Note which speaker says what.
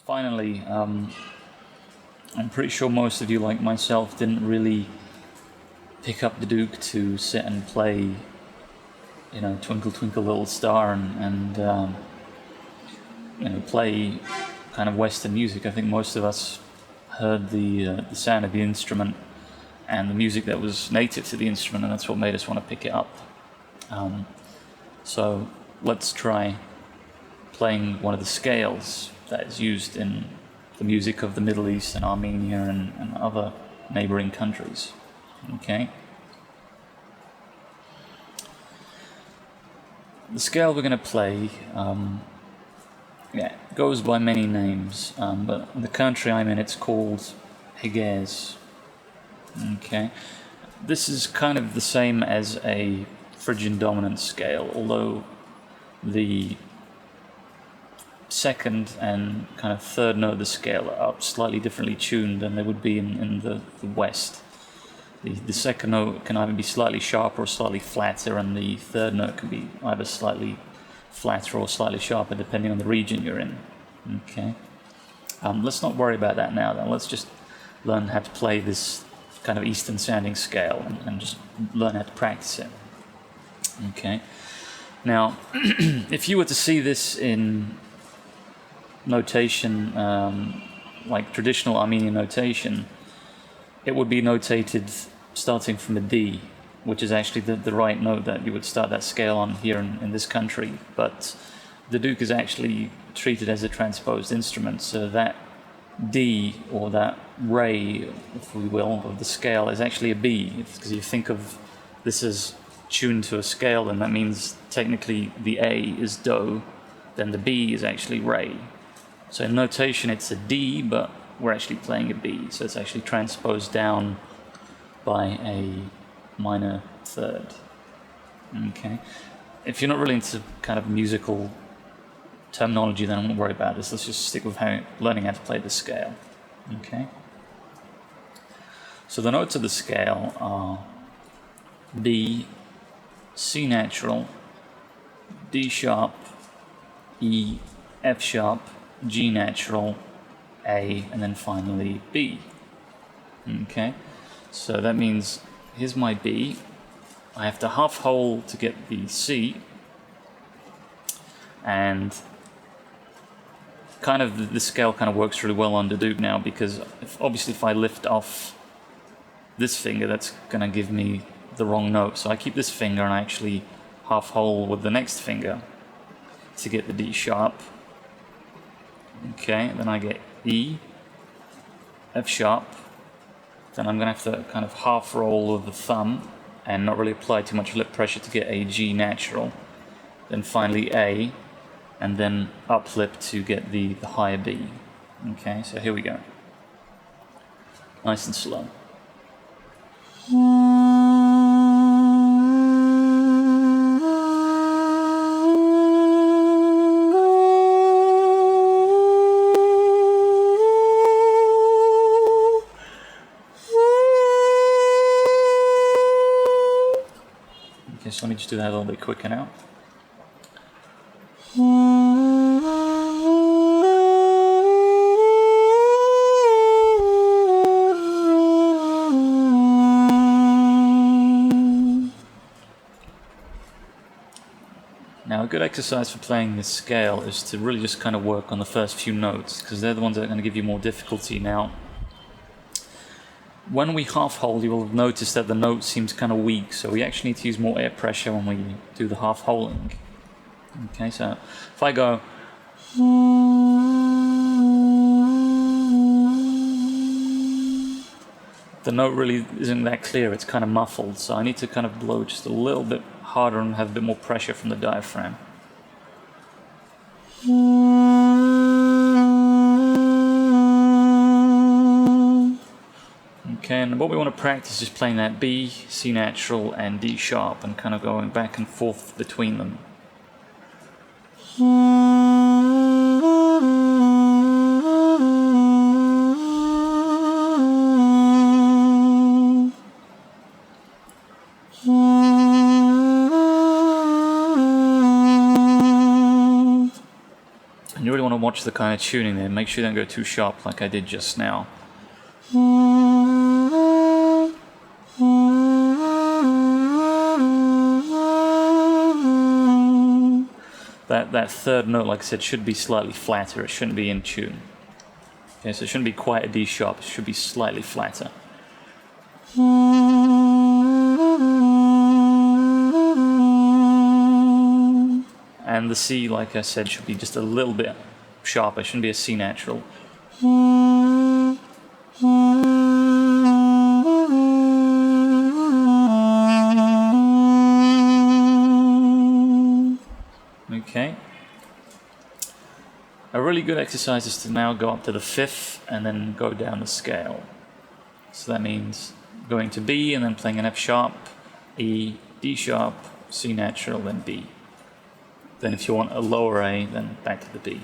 Speaker 1: finally, I'm pretty sure most of you, like myself, didn't really pick up the Duduk to sit and play, Twinkle Twinkle Little Star and play kind of Western music. I think most of us heard the sound of the instrument and the music that was native to the instrument, and that's what made us want to pick it up. So let's try playing one of the scales that is used in the music of the Middle East and Armenia and other neighboring countries. Okay? The scale we're going to play goes by many names, but in the country I'm in, it's called Hijaz. Okay? This is kind of the same as a Phrygian dominant scale, although the second and kind of third note of the scale are slightly differently tuned than they would be in the West. The second note can either be slightly sharper or slightly flatter, and the third note can be either slightly flatter or slightly sharper depending on the region you're in. Okay. Let's not worry about that now then. Let's just learn how to play this kind of Eastern sounding scale and just learn how to practice it. Okay. Now, if you were to see this in notation, like traditional Armenian notation, it would be notated starting from a D, which is actually the right note that you would start that scale on here in this country. But the Duduk is actually treated as a transposed instrument, so that D, or that ray, if we will, of the scale is actually a B. Because you think of this as tuned to a scale, then that means technically the A is Do, then the B is actually Re. So in notation it's a D, but we're actually playing a B, so it's actually transposed down by a minor third. Okay. If you're not really into kind of musical terminology, then I won't worry about this. Let's just stick with learning how to play the scale. Okay. So the notes of the scale are B, C natural, D sharp, E, F sharp, G natural, A, and then finally B. Okay, so that means here's my B. I have to half hole to get the C, and kind of the scale kind of works really well on Duduk now, because obviously if I lift off this finger, that's going to give me the wrong note. So I keep this finger and I actually half hole with the next finger to get the D sharp. Okay, then I get E, F sharp, then I'm going to have to kind of half roll with the thumb and not really apply too much lip pressure to get a G natural, then finally A, and then up lip to get the higher B. Okay, so here we go. Nice and slow. Okay, so let me just do that a little bit quicker now. Now, a good exercise for playing this scale is to really just kind of work on the first few notes, because they're the ones that are going to give you more difficulty. Now, when we half hold, you will have noticed that the note seems kind of weak, so we actually need to use more air pressure when we do the half holing. Okay, so if I go, the note really isn't that clear, it's kind of muffled, so I need to kind of blow just a little bit harder and have a bit more pressure from the diaphragm. Okay, and what we want to practice is playing that B, C natural, and D sharp, and kind of going back and forth between them. watch the kind of tuning there. Make sure you don't go too sharp like I did just now. That third note, like I said, should be slightly flatter. It shouldn't be in tune. Okay, so it shouldn't be quite a D sharp. It should be slightly flatter. And the C, like I said, should be just a little bit sharper. It shouldn't be a C natural. Okay. A really good exercise is to now go up to the fifth and then go down the scale. So that means going to B and then playing an F sharp, E, D sharp, C natural, then B. Then if you want a lower A, then back to the B.